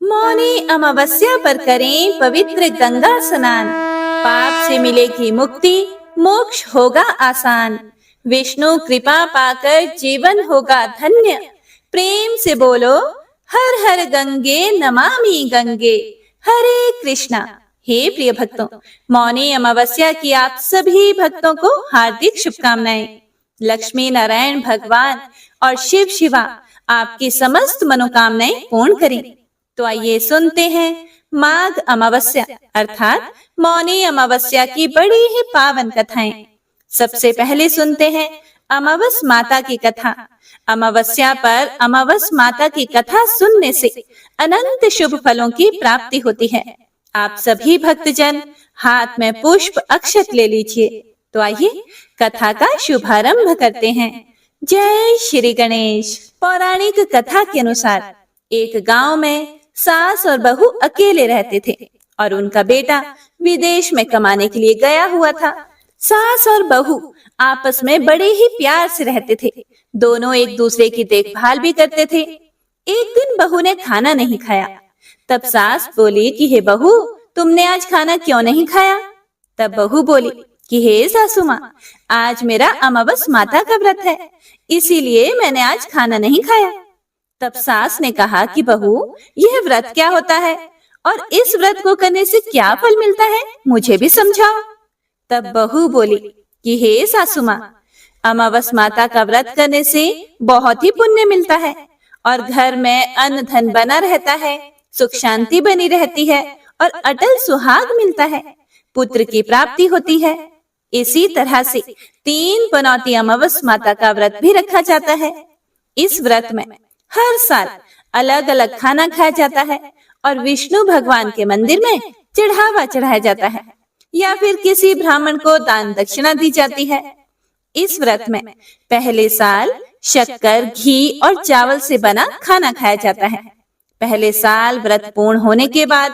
मौनी अमावस्या पर करें पवित्र गंगा स्नान, पाप से मिलेगी मुक्ति, मोक्ष होगा आसान। विष्णु कृपा पाकर जीवन होगा धन्य, प्रेम से बोलो हर हर गंगे नमामि गंगे। हरे कृष्णा। हे प्रिय भक्तों, मौनी अमावस्या की आप सभी भक्तों को हार्दिक शुभकामनाएं। लक्ष्मी नारायण भगवान और शिव शिवा आपकी समस्त मनोकामनाएं पूर्ण करें। तो आइए सुनते हैं माघ अमावस्या अर्थात मौनी अमावस्या की बड़ी ही पावन कथाएं। सबसे पहले सुनते हैं अमावस माता की कथा। अमावस्या पर अमावस माता की कथा सुनने से अनंत शुभ फलों की प्राप्ति होती है। आप सभी भक्तजन हाथ में पुष्प अक्षत ले लीजिए। तो आइए कथा का शुभारंभ करते हैं। जय श्री गणेश। पौराणिक कथा के अनुसार एक गांव में सास और बहू अकेले रहते थे और उनका बेटा विदेश में कमाने के लिए गया हुआ था। सास और बहू आपस में बड़े ही प्यार से रहते थे। दोनों एक दूसरे की देखभाल भी करते थे। एक दिन बहू ने खाना नहीं खाया। तब सास बोली कि हे बहू, तुमने आज खाना क्यों नहीं खाया? तब बहू बोली कि हे सासू माँ, आज मेरा अमावस माता का व्रत है, इसीलिए मैंने आज खाना नहीं खाया। तब सास ने कहा कि बहू, यह व्रत क्या होता है और इस व्रत को करने से क्या फल मिलता है, मुझे भी समझाओ। तब बहू बोली कि हे सासू माँ, अमावस माता का व्रत करने से बहुत ही पुण्य मिलता है और घर में अन्न धन बना रहता है, सुख शांति बनी रहती है और अटल सुहाग मिलता है, पुत्र की प्राप्ति होती है। इसी तरह से 3 पनौती अमावस माता का व्रत भी रखा जाता है। इस व्रत में हर साल अलग अलग खाना खाया जाता है और विष्णु भगवान के मंदिर में चढ़ावा चढ़ाया जाता है या फिर किसी ब्राह्मण को दान दक्षिणा दी जाती है। इस व्रत में पहले साल शक्कर, घी और चावल से बना खाना खाया जाता है। पहले साल व्रत पूर्ण होने के बाद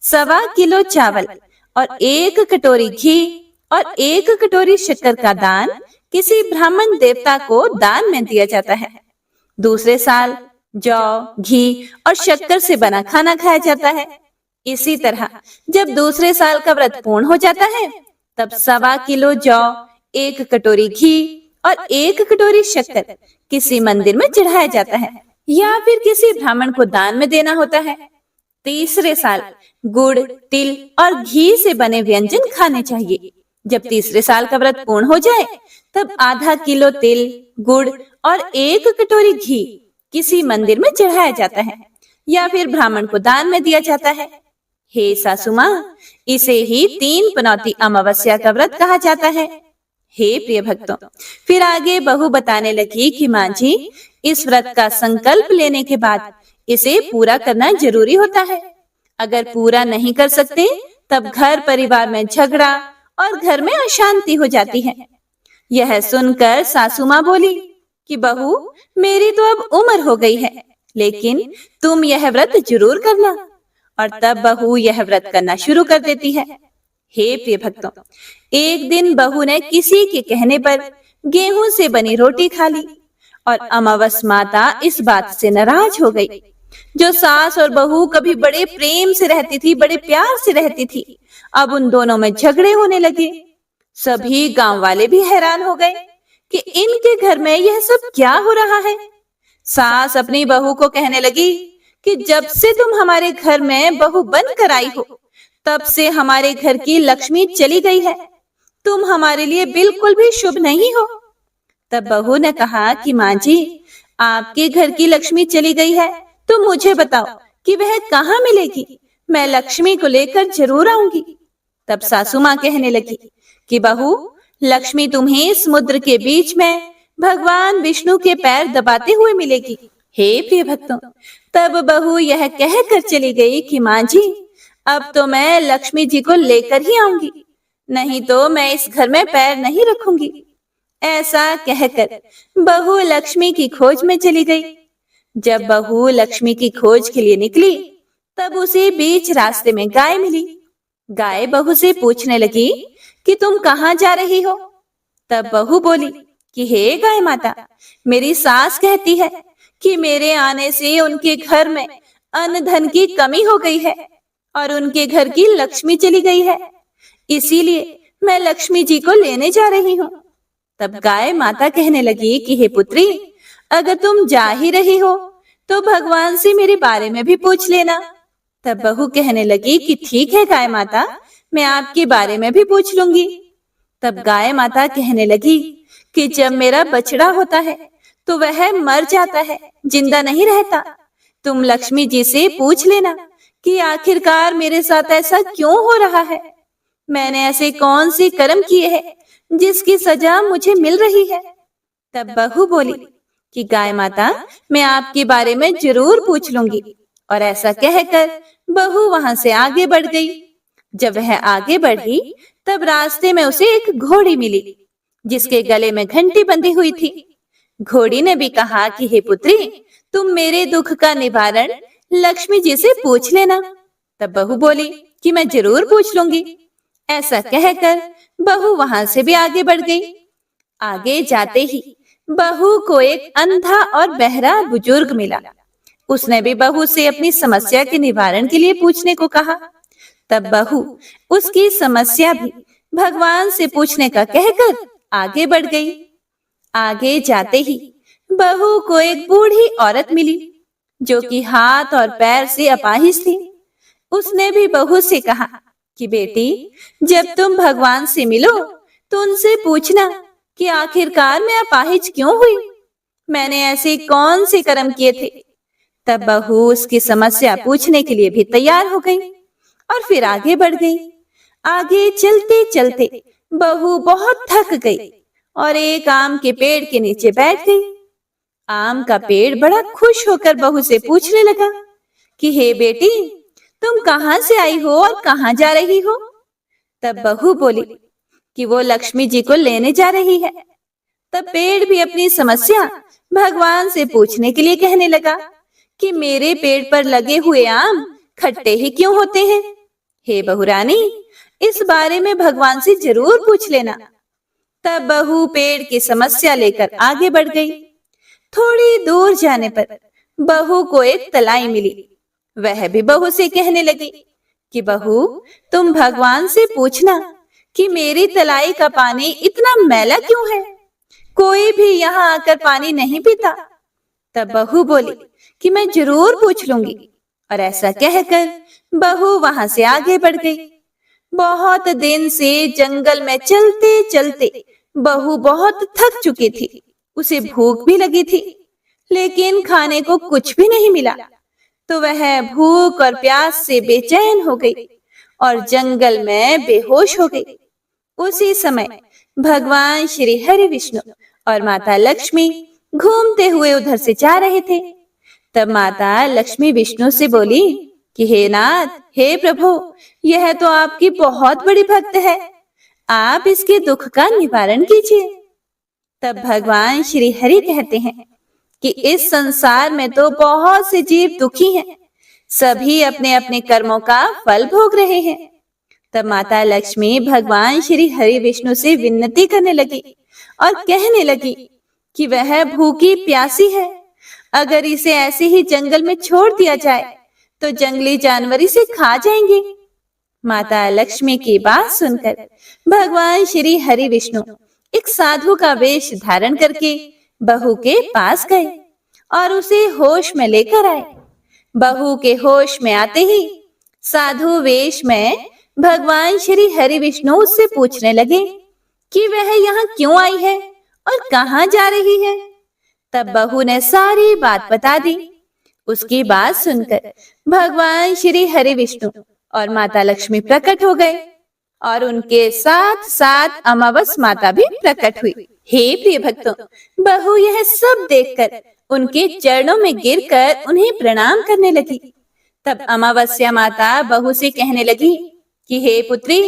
1.25 किलो चावल और 1 कटोरी घी और 1 कटोरी शक्कर का दान किसी ब्राह्मण देवता को दान में दिया जाता है। दूसरे साल जौ, घी और शक्कर से बना खाना खाया जाता है। इसी तरह जब दूसरे साल का व्रत पूर्ण हो जाता है, तब 1.25 किलो जौ, 1 कटोरी घी और 1 कटोरी शक्कर किसी मंदिर में चढ़ाया जाता है या फिर किसी ब्राह्मण को दान में देना होता है। तीसरे साल गुड़, तिल और घी से बने व्यंजन खाने चाहिए। जब तीसरे साल का व्रत पूर्ण हो जाए, तब आधा किलो तिल, गुड़ और 1 कटोरी घी किसी मंदिर में चढ़ाया जाता है या फिर ब्राह्मण को दान में दिया जाता है। हे सासू माँ, इसे ही 3 पनौती अमावस्या का व्रत कहा जाता है। हे प्रिय भक्तों, फिर आगे बहू बताने लगी कि माँ जी, इस व्रत का संकल्प लेने के बाद इसे पूरा करना जरूरी होता है। अगर पूरा नहीं कर सकते, तब घर परिवार में झगड़ा और घर में अशांति हो जाती है। यह सुनकर सासू माँ बोली कि बहू, मेरी तो अब उम्र हो गई है, लेकिन तुम यह व्रत जरूर करना। और तब बहू यह व्रत करना शुरू कर देती है। हे प्रिय भक्तों, एक दिन बहू ने किसी के कहने पर गेहूं से बनी रोटी खा ली और अमावस माता इस बात से नाराज हो गई। जो सास और बहू कभी बड़े प्रेम से रहती थी, बड़े प्यार से रहती थी, अब उन दोनों में झगड़े होने लगे। सभी गांव वाले भी हैरान हो गए कि इनके घर में यह सब क्या हो रहा है। सास अपनी बहू को कहने लगी कि जब से तुम हमारे घर में बहू बनकर आई हो, तब से हमारे घर की लक्ष्मी चली गई है। तुम हमारे लिए बिल्कुल भी शुभ नहीं हो। तब बहू ने कहा कि माँ जी, आपके घर की लक्ष्मी चली गई है तो मुझे बताओ कि वह कहाँ मिलेगी, मैं लक्ष्मी को लेकर जरूर आऊंगी। तब सासू माँ कहने लगी कि बहू, लक्ष्मी तुम्हें समुद्र के बीच में भगवान विष्णु के पैर दबाते हुए मिलेगी। हे प्रिय भक्तों, तब बहू यह कहकर चली गई कि माँ जी, अब तो मैं लक्ष्मी जी को लेकर ही आऊंगी, नहीं तो मैं इस घर में पैर नहीं रखूंगी। ऐसा कहकर बहू लक्ष्मी की खोज में चली गई। जब बहू लक्ष्मी की खोज के लिए निकली, तब उसे बीच रास्ते में गाय मिली। गाय बहू से पूछने लगी कि तुम कहाँ जा रही हो? तब बहू बोली कि हे गाय माता, मेरी सास कहती है कि मेरे आने से उनके घर में अन्न धन की कमी हो गई है और उनके घर की लक्ष्मी चली गई है, इसीलिए मैं लक्ष्मी जी को लेने जा रही हूँ। तब गाय माता कहने लगी कि हे पुत्री, अगर तुम जा ही रही हो तो भगवान से मेरे बारे में भी पूछ लेना। तब बहू कहने लगी कि ठीक है गाय माता, मैं आपके बारे में भी पूछ लूंगी। तब गाय माता कहने लगी कि जब मेरा बछड़ा होता है तो वह मर जाता है, जिंदा नहीं रहता। तुम लक्ष्मी जी से पूछ लेना कि आखिरकार मेरे साथ ऐसा क्यों हो रहा है। मैंने ऐसे कौन से कर्म किए हैं जिसकी सजा मुझे मिल रही है। तब बहू बोली कि गाय माता, मैं आपके बारे में जरूर पूछ लूंगी। और ऐसा कहकर बहू वहां से आगे बढ़ गई। जब वह आगे बढ़ी तब रास्ते में उसे एक घोड़ी मिली जिसके गले में घंटी बंधी हुई थी। घोड़ी ने भी कहा कि हे पुत्री, तुम मेरे दुख का निवारण लक्ष्मी जी से पूछ लेना। तब बहू बोली कि मैं जरूर पूछ लूंगी। ऐसा कहकर बहू वहां से भी आगे बढ़ गई। आगे जाते ही बहू को एक अंधा और बहरा बुजुर्ग मिला। उसने भी बहू से अपनी समस्या के निवारण के लिए पूछने को कहा। तब बहू उसकी समस्या भी भगवान से पूछने का कहकर आगे बढ़ गई। आगे जाते ही बहू को एक बूढ़ी औरत मिली जो कि हाथ और पैर से अपाहिज थी। उसने भी बहू से कहा कि बेटी, जब तुम भगवान से मिलो तो उनसे पूछना कि आखिरकार मैं अपाहिज क्यों हुई, मैंने ऐसे कौन से कर्म किए थे। तब बहू उसकी समस्या पूछने के लिए भी तैयार हो गई और फिर आगे बढ़ गई। आगे चलते चलते बहू बहुत थक गई और एक आम के पेड़ के नीचे बैठ गई। आम का पेड़ बड़ा खुश होकर बहू से पूछने लगा कि हे बेटी, तुम कहाँ से आई हो और कहाँ जा रही हो। तब बहू बोली कि वो लक्ष्मी जी को लेने जा रही है। तब पेड़ भी अपनी समस्या भगवान से पूछने के लिए कहने लगा कि मेरे पेड़ पर लगे हुए आम खट्टे ही क्यों होते हैं। हे बहुरानी, इस बारे में भगवान से जरूर पूछ लेना। तब बहू पेड़ की समस्या लेकर आगे बढ़ गई। थोड़ी दूर जाने पर बहू को एक तलाई मिली। वह भी बहू से कहने लगी कि बहू, तुम भगवान से पूछना कि मेरी तलाई का पानी इतना मैला क्यों है, कोई भी यहाँ आकर पानी नहीं पीता। तब बहू बोली कि मैं जरूर पूछ लूंगी। और ऐसा कहकर बहू वहां से आगे बढ़ गई। बहुत दिन से जंगल में चलते चलते बहू बहुत थक चुकी थी। उसे भूख भी लगी थी, लेकिन खाने को कुछ भी नहीं मिला। तो वह भूख और प्यास से बेचैन हो गई और जंगल में बेहोश हो गई। उसी समय भगवान श्री हरि विष्णु और माता लक्ष्मी घूमते हुए उधर से जा रहे थे। तब माता लक्ष्मी विष्णु से बोली कि हे नाथ, हे प्रभु, यह तो आपकी बहुत बड़ी भक्त है, आप इसके दुख का निवारण कीजिए। तब भगवान श्री हरि कहते हैं कि इस संसार में तो बहुत से जीव दुखी हैं, सभी अपने अपने कर्मों का फल भोग रहे हैं। तब माता लक्ष्मी भगवान श्री हरि विष्णु से विनती करने लगी और कहने लगी कि वह भूखी प्यासी है, अगर इसे ऐसे ही जंगल में छोड़ दिया जाए तो जंगली जानवर इसे खा जाएंगे। माता लक्ष्मी की बात सुनकर भगवान श्री हरि विष्णु एक साधु का वेश धारण करके बहू के पास गए और उसे होश में लेकर आए। बहू के होश में आते ही साधु वेश में भगवान श्री हरि विष्णु उससे पूछने लगे कि वह यहाँ क्यों आई है और कहाँ जा रही है। तब बहू ने सारी बात बता दी। उसकी बात सुनकर भगवान श्री हरि विष्णु और माता लक्ष्मी प्रकट हो गए और उनके साथ साथ अमावस माता भी प्रकट हुई। हे प्रिय भक्तों, बहू यह सब देखकर उनके चरणों में गिरकर उन्हें प्रणाम करने लगी। तब अमावस्या माता बहू से कहने लगी कि हे पुत्री,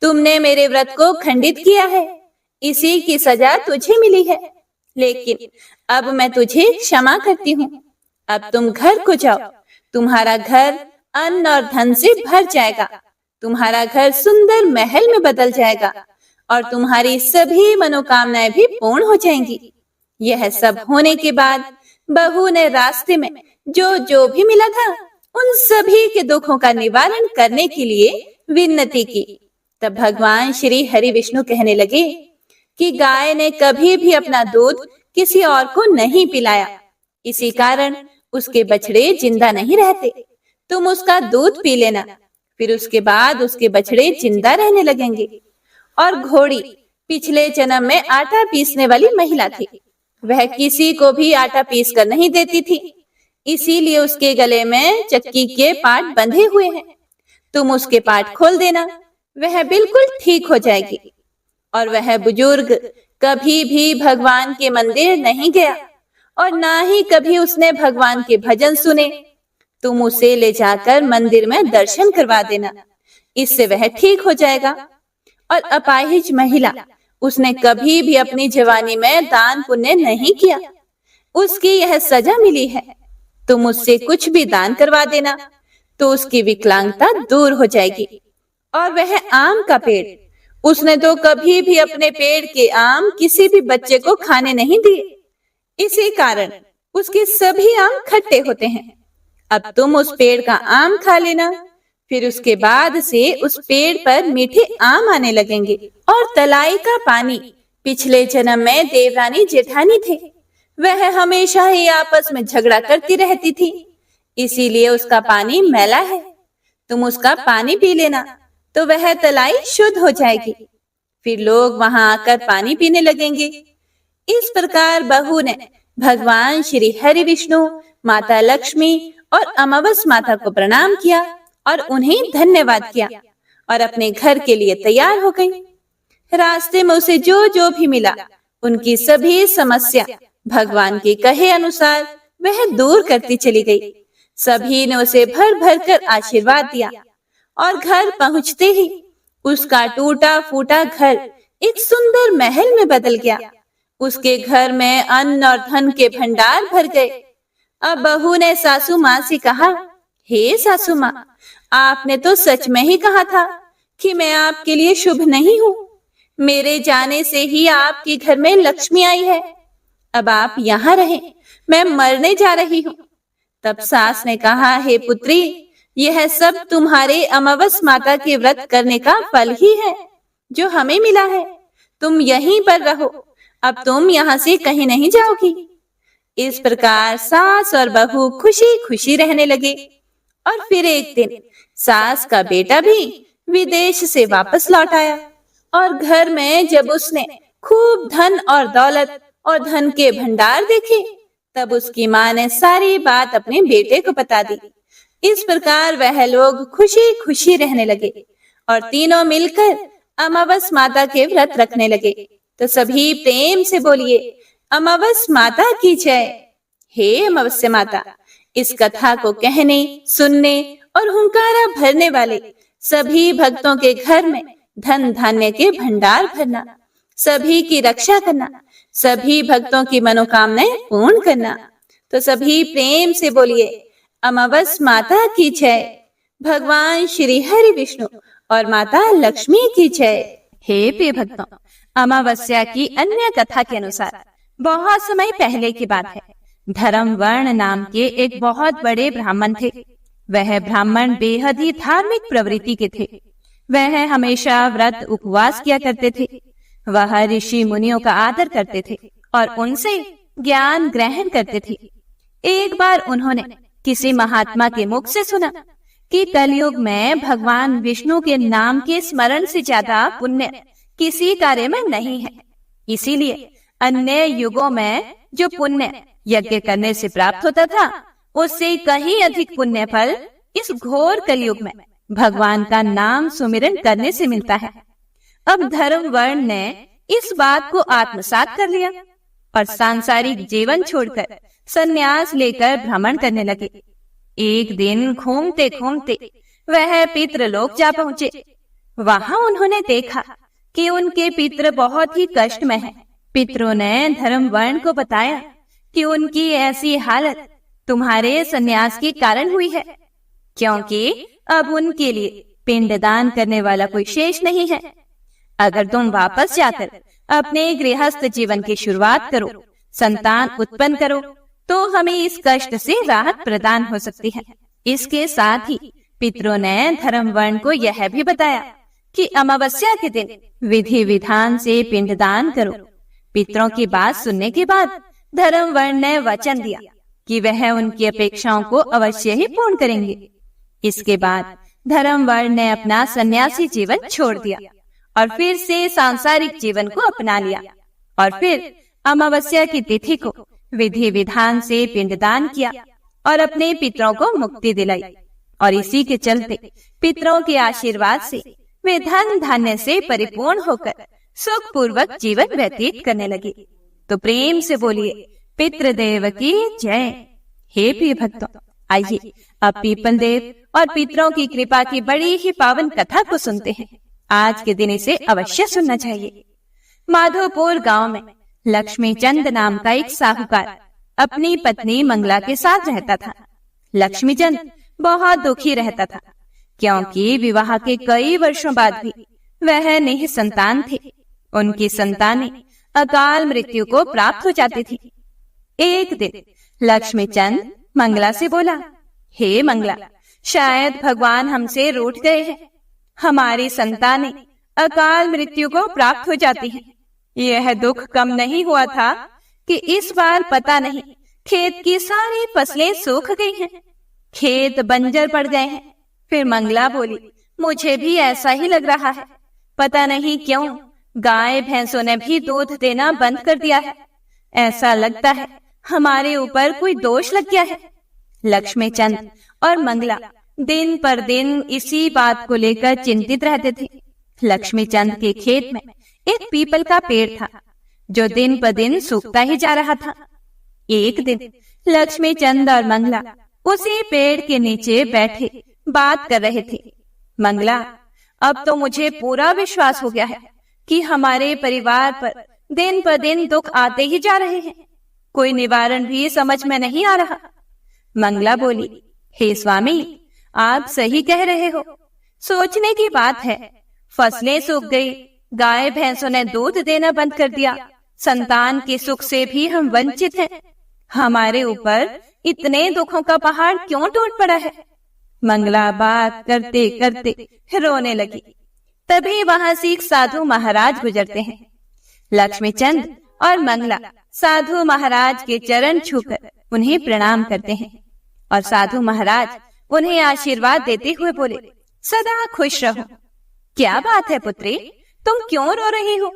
तुमने मेरे व्रत को खंडित किया है, इसी की सजा तुझे मिली है, लेकिन अब मैं तुझे क्षमा करती हूँ। अब तुम घर को जाओ, तुम्हारा घर अन्न और धन से भर जाएगा, तुम्हारा घर सुंदर महल में बदल जाएगा और तुम्हारी सभी मनोकामनाएं भी पूर्ण हो जाएंगी। यह सब होने के बाद बहू ने रास्ते में जो जो भी मिला था उन सभी के दुखों का निवारण करने के लिए विनती की। तब भगवान श्री हरि विष्णु कहने लगे कि गाय ने कभी भी अपना दूध किसी और को नहीं पिलाया, इसी कारण उसके बछड़े जिंदा नहीं रहते। तुम उसका दूध पी लेना, फिर उसके बाद उसके बछड़े जिंदा रहने लगेंगे। और घोड़ी पिछले जन्म में आटा पीसने वाली महिला थी। वह किसी को भी आटा पीस कर नहीं देती थी, इसीलिए उसके गले में चक्की के पाट बंधे हुए हैं। तुम उसके पाट खोल देना, वह बिल्कुल ठीक हो जाएगी। और वह बुजुर्ग कभी भी भगवान के मंदिर नहीं गया और ना ही कभी उसने भगवान के भजन सुने। तुम उसे ले जाकर मंदिर में दर्शन करवा देना, इससे वह ठीक हो जाएगा। और अपाहिज महिला, उसने कभी भी अपनी जवानी में दान पुण्य नहीं किया, उसकी यह सजा मिली है। तुम उससे कुछ भी दान करवा देना तो उसकी विकलांगता दूर हो जाएगी। और वह आम का पेड़, उसने तो कभी भी अपने पेड़ के आम किसी भी बच्चे को खाने नहीं दिए, इसी कारण उसके सभी आम खट्टे होते हैं। अब तुम उस पेड़ का आम खा लेना, फिर उसके बाद से उस पेड़ पर मीठे आम आने लगेंगे। और तलाई का पानी, पिछले जन्म में देवरानी जेठानी थे, वह हमेशा ही आपस में झगड़ा करती रहती थी, इसीलिए उसका पानी मैला है। तुम उसका पानी पी लेना तो वह तलाई शुद्ध हो जाएगी, फिर लोग वहां आकर पानी पीने लगेंगे। इस प्रकार बहू ने भगवान श्री हरि विष्णु, माता लक्ष्मी और अमावस माता को प्रणाम किया और उन्हें धन्यवाद किया और अपने घर के लिए तैयार हो गई। रास्ते में उसे जो जो भी मिला, उनकी सभी समस्या भगवान के कहे अनुसार वह दूर करती चली गई। सभी ने उसे भर भर कर आशीर्वाद दिया और घर पहुंचते ही उसका टूटा फूटा घर एक सुंदर महल में बदल गया। उसके घर में अन्न और धन के भंडार भर गए। अब बहू ने सासू माँ से कहा, हे सासू माँ, आपने तो सच में ही कहा था कि मैं आपके लिए शुभ नहीं हूँ। मेरे जाने से ही आपके घर में लक्ष्मी आई है। अब आप यहाँ रहें, मैं मरने जा रही हूँ। तब सास ने कहा, हे पुत्री, यह सब तुम्हारे अमावस माता के व्रत करने का फल ही है जो हमें मिला है। तुम यहीं पर रहो, अब तुम यहाँ से कहीं नहीं जाओगी। इस प्रकार सास और बहू खुशी खुशी रहने लगे। और फिर एक दिन सास का बेटा भी विदेश से वापस लौट आया और घर में जब उसने खूब धन और दौलत और धन के भंडार देखे, तब उसकी माँ ने सारी बात अपने बेटे को बता दी। इस प्रकार वह लोग खुशी खुशी रहने लगे और तीनों मिलकर अमावस माता के व्रत रखने लगे। तो सभी प्रेम से बोलिए, अमावस माता की जय। हे अमावस्या माता, इस कथा को कहने, सुनने और हुंकारा भरने वाले सभी भक्तों के घर में धन धान्य के भंडार भरना, सभी की रक्षा करना, सभी भक्तों की मनोकामनाएं पूर्ण करना। तो सभी प्रेम से बोलिए, अमावस माता की जय। भगवान श्री हरि विष्णु और माता लक्ष्मी की जय। हे प्रिय भक्तों, अमावस्या की अन्य कथा के अनुसार बहुत समय पहले की बात है। धर्मवर्ण नाम के एक बहुत बड़े ब्राह्मण थे। वह ब्राह्मण बेहद ही धार्मिक प्रवृत्ति के थे। वह हमेशा व्रत उपवास किया करते थे। वह ऋषि मुनियों का आदर करते थे और उनसे ज्ञान ग्रहण करते थे। एक बार उन्होंने किसी महात्मा के मुख से सुना कि कलयुग में भगवान विष्णु के नाम के स्मरण से ज्यादा पुण्य किसी कार्य में नहीं है। इसीलिए अन्य युगों में जो पुण्य यज्ञ करने से प्राप्त होता था, उससे कहीं अधिक पुण्य फल इस घोर कलयुग में भगवान का नाम सुमिरन करने से मिलता है। अब धर्मवर्ण ने इस बात को आत्मसात कर लिया और सांसारिक जीवन छोड़कर संन्यास लेकर भ्रमण करने लगे। एक दिन घूमते घूमते वह पितृलोक जा पहुंचे। वहां उन्होंने देखा कि उनके पितृ बहुत ही कष्ट में हैं। पितरों ने धर्मवर्ण को बताया कि उनकी ऐसी हालत तुम्हारे संन्यास के कारण हुई है, क्योंकि अब उनके लिए पिंडदान करने वाला कोई शेष नहीं है। अगर तुम वापस जाकर अपने गृहस्थ जीवन की शुरुआत करो, संतान उत्पन्न करो, तो हमें इस कष्ट से राहत प्रदान हो सकती है। इसके साथ ही पितरों ने धर्म वर्ण को यह भी बताया कि अमावस्या के दिन विधि विधान से पिंडदान करो। पितरों की बात सुनने के बाद धर्म वर्ण ने वचन दिया कि वह उनकी अपेक्षाओं को अवश्य ही पूर्ण करेंगे। इसके बाद धर्म वर्ण ने अपना सन्यासी जीवन छोड़ दिया और फिर से सांसारिक जीवन को अपना लिया और फिर अमावस्या की तिथि को विधि विधान से पिंडदान किया और अपने पितरों को मुक्ति दिलाई। और इसी के चलते पितरों के आशीर्वाद से वे धन धान्य से परिपूर्ण होकर सुख पूर्वक जीवन व्यतीत करने लगे। तो प्रेम से बोलिए पितृदेव की जय। हे प्रिय भक्तों, आइए अब पीपल देव और पितरों की कृपा की बड़ी ही पावन कथा को सुनते हैं। आज के दिन इसे अवश्य सुनना चाहिए। माधोपुर गांव में लक्ष्मी चंद नाम का एक साहूकार अपनी पत्नी मंगला के साथ रहता था। लक्ष्मी चंद बहुत दुखी रहता था क्योंकि विवाह के कई वर्षों बाद भी वह निःसंतान थे। उनकी संतानें अकाल मृत्यु को प्राप्त हो जाती थी। एक दिन लक्ष्मी चंद मंगला से बोला, हे मंगला, शायद भगवान हमसे रूठ गए हैं। हमारी संतानें अकाल मृत्यु को प्राप्त हो जाती हैं। यह दुख कम नहीं हुआ था कि इस बार पता नहीं खेत की सारी फसलें सूख गई हैं, खेत बंजर पड़ गए हैं। फिर मंगला बोली, मुझे भी ऐसा ही लग रहा है। पता नहीं क्यों गाय भैंसों ने भी दूध देना बंद कर दिया है। ऐसा लगता है हमारे ऊपर कोई दोष लग गया है। लक्ष्मी चंद और मंगला दिन पर दिन इसी बात को लेकर चिंतित रहते थे। लक्ष्मी चंद के खेत में एक पीपल का पेड़ था जो दिन पर दिन सूखता ही जा रहा था। एक दिन लक्ष्मी चंद और मंगला उसी पेड़ के नीचे बैठे बात कर रहे थे। मंगला, अब तो मुझे पूरा विश्वास हो गया है कि हमारे परिवार पर दिन पर दिन दुख आते ही जा रहे हैं। कोई निवारण भी समझ में नहीं आ रहा। मंगला बोली, हे स्वामी, आप सही कह रहे हो। सोचने की बात है, फसलें सूख गई, गाय भैंसों ने दूध देना बंद कर दिया, संतान के सुख से भी हम वंचित हैं। हमारे ऊपर इतने दुखों का पहाड़ क्यों टूट पड़ा है। मंगला बात करते करते रोने लगी। तभी वहां से एक साधु महाराज गुजरते हैं। लक्ष्मी चंद और मंगला साधु महाराज के चरण छूकर उन्हें प्रणाम करते हैं और साधु महाराज उन्हें आशीर्वाद देते हुए बोले, सदा खुश रहो। क्या बात है पुत्री, तुम क्यों रो रही हो?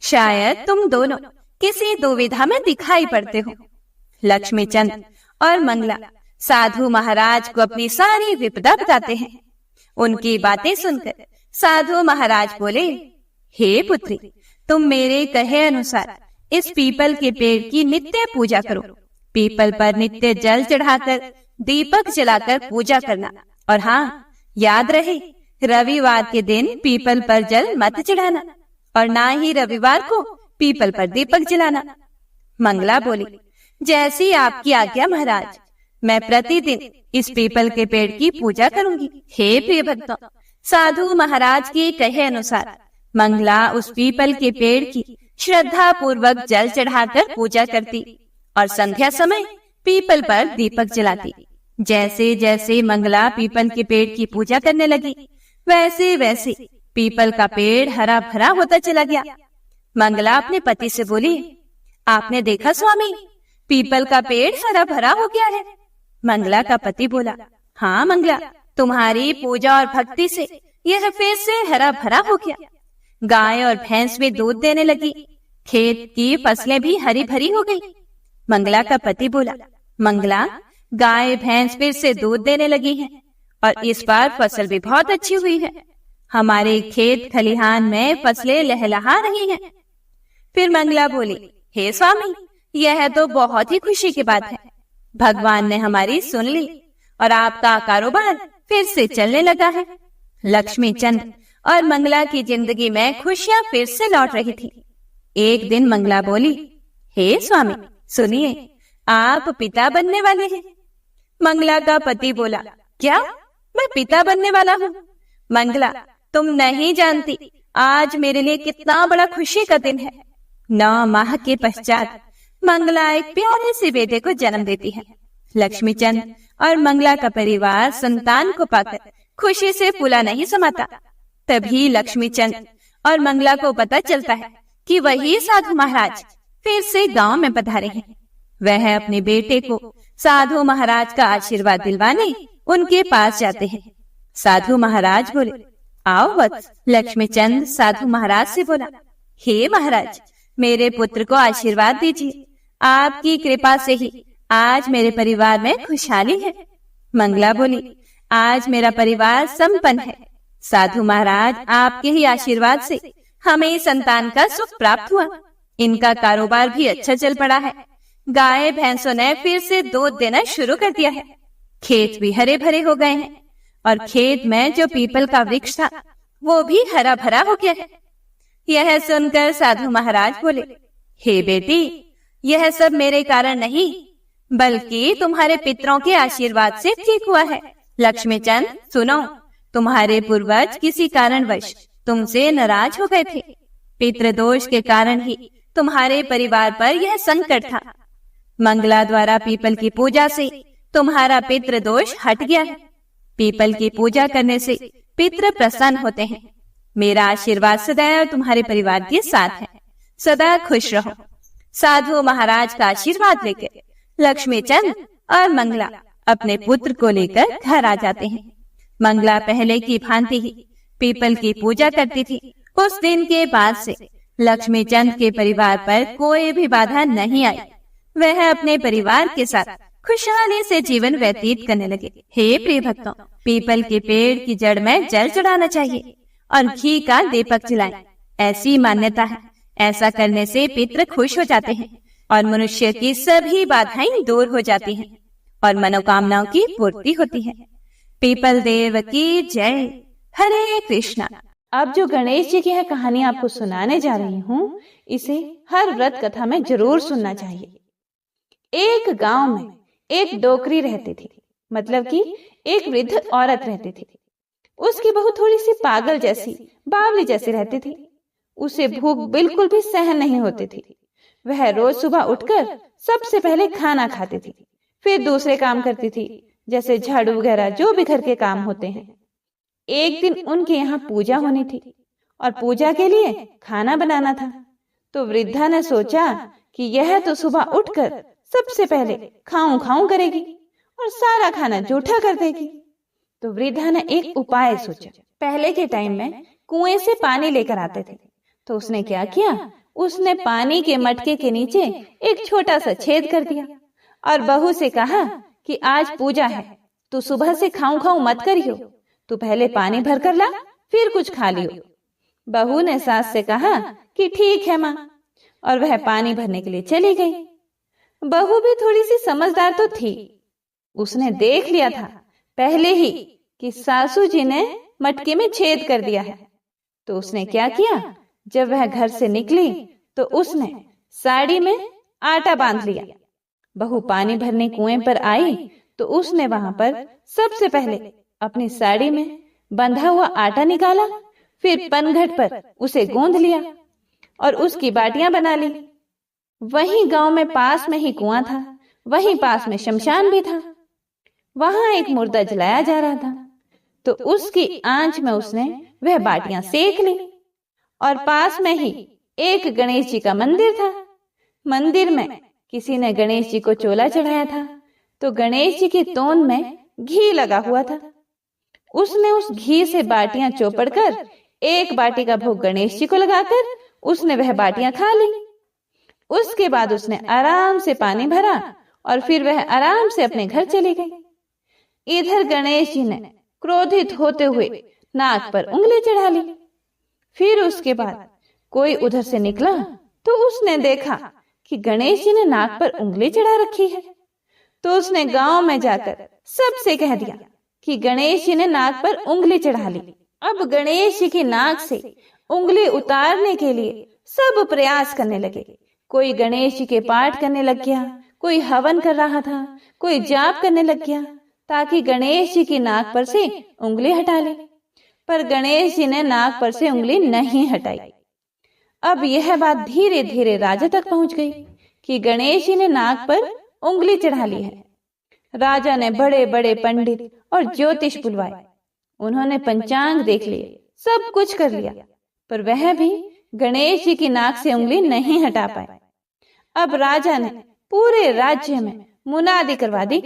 शायद तुम दोनों किसी दुविधा में दिखाई पड़ते हो। लक्ष्मी चंद और मंगला साधु महाराज को अपनी सारी विपदा बताते हैं। उनकी बातें सुनकर साधु महाराज बोले, हे पुत्री, तुम मेरे कहे अनुसार इस पीपल के पेड़ की नित्य पूजा करो। पीपल पर नित्य जल चढ़ाकर दीपक जलाकर पूजा करना। और हाँ, याद रहे, रविवार के दिन पीपल पर जल मत चढ़ाना और ना ही रविवार को पीपल पर दीपक जलाना। मंगला बोली, जैसी आपकी आज्ञा महाराज, मैं प्रतिदिन इस पीपल के पेड़ की पूजा करूंगी। हे प्रिय भक्तों, साधु महाराज के कहे अनुसार मंगला उस पीपल के पेड़ की श्रद्धा पूर्वक जल चढ़ाकर पूजा करती और संध्या समय पीपल पर दीपक जलाती। जैसे जैसे मंगला पीपल के पेड़ की पूजा करने लगी, वैसे वैसे पीपल का पेड़ हरा भरा होता चला गया। मंगला अपने पति से बोली, आपने देखा स्वामी, पीपल का पेड़ हरा भरा हो गया है। मंगला का पति बोला, हाँ मंगला, तुम्हारी पूजा और भक्ति से यह फिर से हरा भरा हो गया। गाय और भैंस भी दूध देने लगी, खेत की फसलें भी हरी भरी हो गई। मंगला का पति बोला, मंगला, गाय भैंस फिर से दूध देने लगी हैं और इस बार फसल भी बहुत अच्छी हुई है। हमारे खेत खलिहान में फसलें लहलहा रही हैं। फिर मंगला बोली, हे स्वामी, यह तो बहुत ही खुशी की बात है। भगवान ने हमारी सुन ली और आपका कारोबार फिर से चलने लगा है। लक्ष्मी चंद और मंगला की जिंदगी में खुशियां फिर से लौट रही थी। एक दिन मंगला बोली, हे स्वामी, सुनिए, आप पिता बनने वाले हैं। मंगला का पति बोला, क्या मैं पिता बनने वाला हूँ? मंगला, तुम नहीं जानती आज मेरे लिए कितना बड़ा खुशी का दिन है। 9 माह के पश्चात मंगला एक प्यारे से बेटे को जन्म देती है। लक्ष्मी चंद और मंगला का परिवार संतान को पाकर खुशी से फूला नहीं समाता। तभी लक्ष्मी चंद और मंगला को पता चलता है कि वही साधु महाराज फिर से गांव में पधारे हैं। वह अपने बेटे को साधु महाराज का आशीर्वाद दिलवाने उनके पास जाते हैं। साधु महाराज बोले, आओ वत्स। लक्ष्मी चंद साधु महाराज से बोला, हे महाराज, मेरे पुत्र को आशीर्वाद दीजिए। आपकी कृपा से ही आज मेरे परिवार में खुशहाली है। मंगला बोली, आज मेरा परिवार संपन्न है। साधु महाराज, आपके ही आशीर्वाद से हमें संतान का सुख प्राप्त हुआ। इनका कारोबार भी अच्छा चल पड़ा है। गाय भैंसों ने फिर से दूध देना शुरू कर दिया है। खेत भी हरे भरे हो गए हैं और खेत में जो पीपल का वृक्ष था वो भी हरा भरा हो गया है। यह सुनकर साधु महाराज बोले, हे बेटी, यह सब मेरे कारण नहीं बल्कि तुम्हारे पितरों के आशीर्वाद से ठीक हुआ है। लक्ष्मी चंद, सुनो, तुम्हारे पूर्वज किसी कारणवश तुमसे नाराज हो गए थे। पितृदोष के कारण ही तुम्हारे परिवार पर यह संकट था। मंगला द्वारा पीपल की पूजा से तुम्हारा पितृदोष हट गया है। पीपल की पूजा करने से पितृ प्रसन्न होते हैं। मेरा आशीर्वाद सदैव तुम्हारे परिवार के साथ है। सदा खुश रहो। साधु महाराज का आशीर्वाद लेकर लक्ष्मी चंद और मंगला अपने पुत्र को लेकर घर आ जाते हैं। मंगला पहले की भांति ही पीपल की पूजा करती थी। उस दिन के बाद से लक्ष्मी चंद के परिवार पर कोई भी बाधा नहीं आई। वह अपने परिवार के साथ खुशहाली से जीवन व्यतीत करने लगे। हे प्रिय भक्तों, पीपल के पेड़ की जड़ में जल चढ़ाना चाहिए और घी का दीपक जलाएं, ऐसी मान्यता है। ऐसा करने से पितृ खुश हो जाते हैं और मनुष्य की सभी बाधाएं दूर हो जाती हैं और मनोकामनाओं की पूर्ति होती है। पीपल देव की जय। हरे कृष्णा। अब जो गणेश जी की है कहानी आपको सुनाने जा रही हूँ, इसे हर व्रत कथा में जरूर सुनना चाहिए। एक गांव में एक डोकरी रहती थी, मतलब कि एक वृद्ध औरत रहती थी। उसकी बहू थोड़ी सी पागल जैसी, बावली जैसी रहती थी। उसे भूख बिल्कुल भी सहन नहीं होती थी। वह रोज सुबह उठकर सबसे पहले खाना खाती थी, फिर दूसरे काम करती थी, जैसे झाड़ू वगैरह जो भी घर के काम होते हैं। एक दिन उनके यहाँ पूजा होनी थी और पूजा के लिए खाना बनाना था। तो वृद्धा ने सोचा कि यह तो सुबह उठकर सबसे पहले खाऊं खाऊं करेगी और सारा खाना जूठा कर देगी। तो वृद्धा ने एक उपाय सोचा। पहले के टाइम में कुएं से पानी लेकर आते थे, तो उसने क्या किया, उसने पानी के मटके के नीचे एक छोटा सा छेद कर दिया और बहू से कहा कि आज पूजा है, तू सुबह से खाऊं खाऊं मत करियो, तू पहले पानी भर कर ला, फिर कुछ खा लियो। बहू ने सास से कहा कि ठीक है माँ, और वह पानी भरने के लिए चली गई। बहू भी थोड़ी सी समझदार तो थी। उसने देख लिया था पहले ही कि सासू जी ने मटके में छेद कर दिया है। तो उसने क्या किया, जब वह घर से निकली तो उसने साड़ी में आटा बांध लिया। बहू पानी भरने कुएं पर आई तो उसने वहां पर सबसे पहले अपनी साड़ी में बंधा हुआ आटा निकाला, फिर पनघट पर उसे गूंथ लिया और उसकी बाटियां बना ली। वहीं गांव में पास में ही कुआं था, वहीं पास में शमशान भी था। वहां एक मुर्दा जलाया जा रहा था, तो उसकी आंच में उसने वह बाटियां सेक ली। और पास में ही एक गणेश जी का मंदिर था। मंदिर में किसी ने गणेश जी को चोला चढ़ाया था, तो गणेश जी की तोंद में घी लगा हुआ था। उसने उस घी से बाटियां चौपड़ कर एक बाटी का भोग गणेश जी को लगाकर उसने वह बाटियां खा ली। उसके बाद उसने आराम से पानी भरा और फिर वह आराम से अपने घर चली गई। इधर गणेश जी ने क्रोधित होते हुए नाक पर उंगली चढ़ा ली। फिर उसके बाद कोई उधर से निकला तो उसने देखा कि गणेश जी ने नाक पर उंगली चढ़ा रखी है। तो उसने गांव में जाकर सबसे कह दिया कि गणेश जी ने नाक पर उंगली चढ़ा ली। अब गणेश जी की नाक से उंगली उतारने के लिए सब प्रयास करने लगे। कोई गणेश जी के पाठ करने लग गया, कोई हवन कर रहा था, कोई जाप करने लग गया ताकि गणेश जी की नाक पर से उंगली हटा ले। पर गणेश जी ने नाक पर से उंगली नहीं हटाई। अब यह बात धीरे धीरे राजा तक पहुंच गई कि गणेश जी ने नाक पर उंगली चढ़ा ली है। राजा ने बड़े बड़े पंडित और ज्योतिष बुलवाए। उन्होंने पंचांग देख लिए, सब कुछ कर लिया, पर वह भी गणेश जी की नाक से उंगली नहीं हटा पाए। अब राजा ने पूरे राज्य में मुनादी करवा दी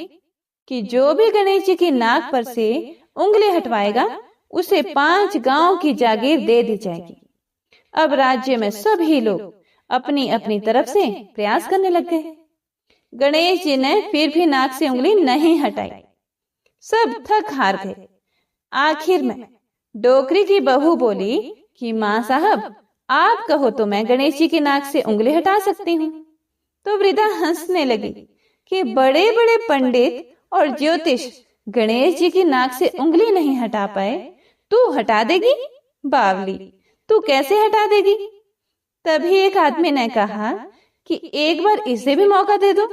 कि जो भी गणेश जी की नाक पर से उंगली हटवाएगा उसे 5 गांव की जागीर दे दी जाएगी। अब राज्य में सभी लोग अपनी अपनी तरफ से प्रयास करने लग गए। गणेश जी ने फिर भी नाक से उंगली नहीं हटाई। सब थक हार गए। आखिर में डोकरी की बहू बोली कि माँ साहब, आप कहो तो मैं गणेश जी की नाक से उंगली हटा सकती हूँ। तो वृद्धा हंसने लगी कि बड़े बड़े पंडित और ज्योतिष गणेश जी की नाक से उंगली नहीं हटा पाए, तू हटा देगी? बावली, तू कैसे हटा देगी? तभी एक आदमी ने कहा कि एक बार इसे भी मौका दे दो,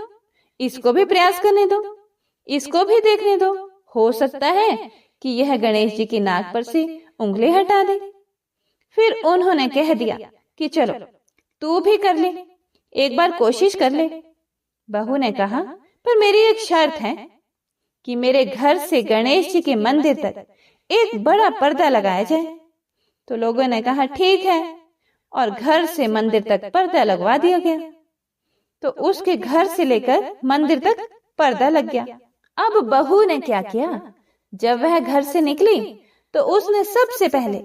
इसको भी प्रयास करने दो, इसको भी देखने दो, हो सकता है कि यह गणेश जी की नाक पर से उंगली हटा दे। फिर उन्होंने कह दिया कि चलो तू भी कर ले, एक बार कोशिश कर ले। बहू ने कहा, पर मेरी एक शर्त है कि मेरे घर से गणेश जी के मंदिर तक एक बड़ा पर्दा लगाया जाए। तो लोगों ने कहा ठीक है, और घर से मंदिर तक पर्दा लगवा दिया गया। तो उसके घर से लेकर मंदिर तक पर्दा लग गया। अब बहू ने क्या किया, जब वह घर से निकली तो उसने सबसे पहले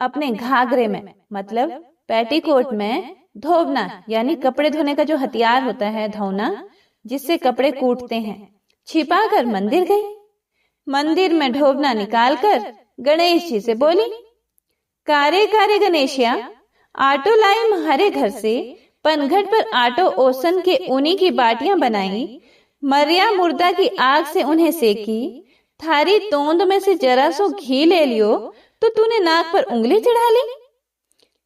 अपने घाघरे में, मतलब पेटीकोट में, धोबना यानी कपड़े धोने का जो हथियार होता है, धोना, जिससे कपड़े कूटते हैं, छिपाकर मंदिर गई। मंदिर में ढोबना निकालकर गणेश जी से बोली, कारे कारे गणेशिया, आटो लाई म्हारे घर से, पनघट पर आटो ओसन के ऊनी की बाटियां बनाई, मरिया मुर्दा की आग से उन्हें सेकी, थारी तोंद में से जरा सो घी ले लियो तो तूने नाक पर उंगली चढ़ा ली।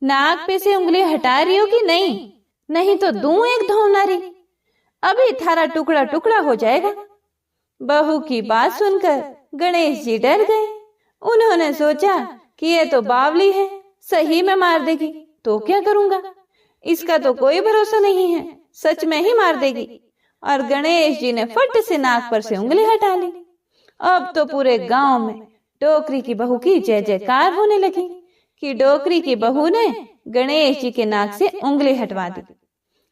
नाक पे से उंगली हटा रही हो कि नहीं? नहीं तो दूं एक धौनारी, अभी थारा टुकड़ा टुकड़ा हो जाएगा। बहू की बात सुनकर गणेश जी डर गए। उन्होंने सोचा कि ये तो बावली है, सही में मार देगी, तो क्या करूंगा, इसका तो कोई भरोसा नहीं है, सच में ही मार देगी। और गणेश जी ने फट से नाक पर से उंगली हटा ली। अब तो पूरे गांव में डोकरी की बहू की जय जयकार होने लगी कि डोकरी की बहू ने गणेश जी के नाक से उंगली हटवा दी।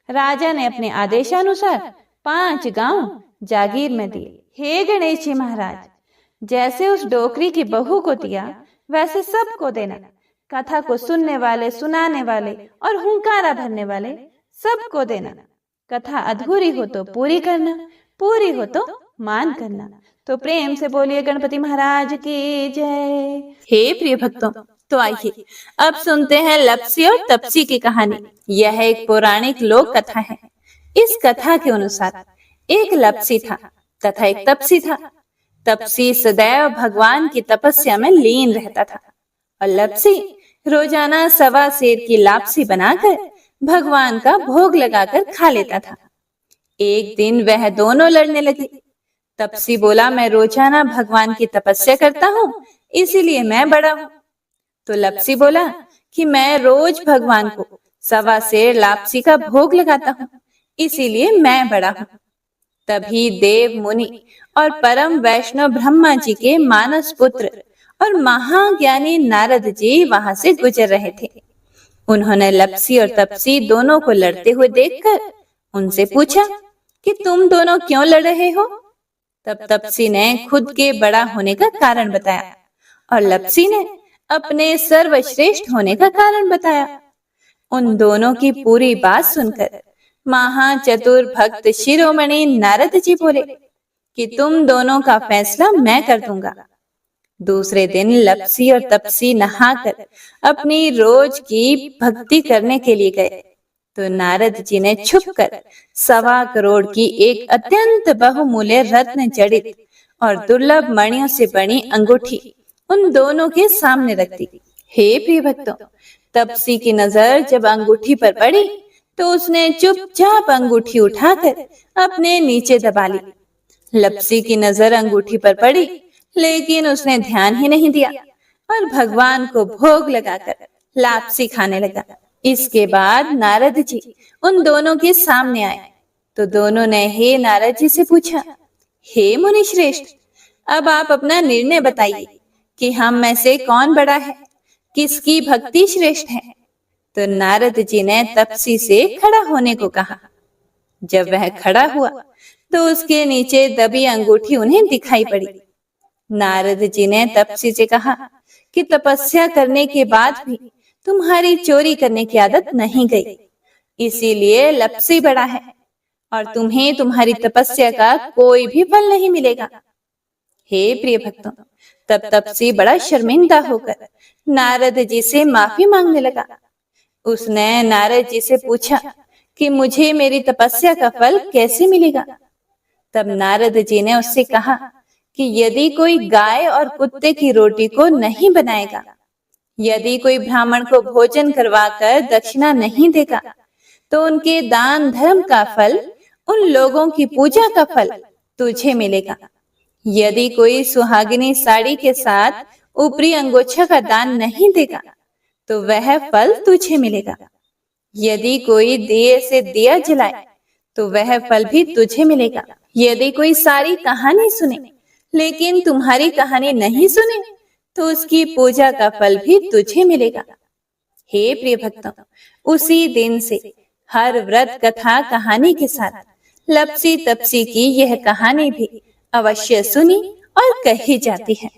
राजा ने अपने आदेशानुसार 5 गांव जागीर में दिए। हे गणेश जी महाराज, जैसे उस डोकरी की बहू को दिया वैसे सबको देना। कथा को सुनने वाले, सुनाने वाले और हुंकारा भरने वाले सबको देना। कथा अधूरी हो तो पूरी करना, पूरी हो तो मान करना। तो प्रेम से बोलिए गणपति महाराज की जय। हे प्रिय भक्तों, तो आइए अब सुनते हैं लप्सी और तप्सी की कहानी। यह एक पौराणिक लोक कथा है। इस कथा के अनुसार एक लप्सी था तथा एक तप्सी था। तप्सी सदैव भगवान की तपस्या में लीन रहता था और लप्सी रोजाना 1.25 सेर की लापसी बनाकर भगवान का भोग लगाकर खा लेता था। एक दिन वह दोनों लड़ने लगे। तप्सी बोला, मैं रोजाना भगवान की तपस्या करता हूँ, इसीलिए मैं बड़ा हूँ। तो लप्सी बोला कि मैं रोज भगवान को 1.25 सेर लापसी का भोग लगाता हूँ, इसीलिए मैं बड़ा हूँ। तभी देव मुनि और परम वैष्णव ब्रह्मा जी के मानस पुत्र और महाज्ञानी नारद जी वहां से गुजर रहे थे। उन्होंने लप्सी और तप्सी दोनों को लड़ते हुए देखकर उनसे पूछा कि तुम दोनों क्यों लड़ रहे हो? तब तप्सी ने खुद के बड़ा होने का कारण बताया और लप्सी ने अपने सर्वश्रेष्ठ होने का कारण बताया। उन दोनों की पूरी बात सुनकर महाचतुर भक्त शिरोमणि नारद जी बोले कि तुम दोनों का फैसला मैं कर दूंगा। दूसरे दिन लप्सी और तप्सी नहाकर अपनी रोज की भक्ति करने के लिए गए तो नारद जी ने छुपकर 1.25 करोड़ की एक अत्यंत बहुमूल्य रत्न जड़ित और दुर्लभ मणियों से बनी अंगूठी उन दोनों के सामने रख दी। हे प्रिय भक्तों, तप्सी की नजर जब अंगूठी पर पड़ी तो उसने चुपचाप अंगूठी उठाकर अपने नीचे दबा ली। लप्सी की नजर अंगूठी पर पड़ी, लेकिन उसने ध्यान ही नहीं दिया और भगवान को भोग लगाकर लापसी खाने लगा। इसके बाद नारद जी उन दोनों के सामने आए तो दोनों ने हे नारद जी से पूछा, हे मुनि श्रेष्ठ, अब आप अपना निर्णय बताइए कि हम में से कौन बड़ा है, किसकी भक्ति श्रेष्ठ है। तो नारद जी ने तपसी से खड़ा होने को कहा। जब वह खड़ा हुआ तो उसके नीचे दबी अंगूठी उन्हें दिखाई पड़ी। नारद जी ने तपसी से कहा कि तपस्या करने के बाद भी तुम्हारी चोरी करने की आदत नहीं गई, इसीलिए लपसी बड़ा है और तुम्हें तुम्हारी तपस्या का कोई भी फल नहीं मिलेगा। हे प्रिय भक्तों, तब तपसी बड़ा शर्मिंदा होकर नारद जी से माफी मांगने लगा। उसने नारद जी से पूछा कि मुझे मेरी तपस्या का फल कैसे मिलेगा। तब नारद जी ने उससे कहा कि यदि कोई गाय और कुत्ते की रोटी को नहीं बनाएगा, यदि कोई ब्राह्मण को भोजन करवाकर दक्षिणा नहीं देगा, तो उनके दान धर्म का फल, उन लोगों की पूजा का फल तुझे मिलेगा। यदि कोई सुहागिनी साड़ी के साथ ऊपरी अंगोछा का दान नहीं देगा, तो वह फल तुझे मिलेगा। यदि कोई दिए से दिया जलाए, तो वह फल भी तुझे मिलेगा। यदि कोई सारी कहानी सुने लेकिन तुम्हारी कहानी नहीं सुने, तो उसकी पूजा का फल भी तुझे मिलेगा। हे प्रिय भक्तों, उसी दिन से हर व्रत कथा कहानी के साथ लपसी तपसी की यह कहानी भी अवश्य सुनी और कही जाती है।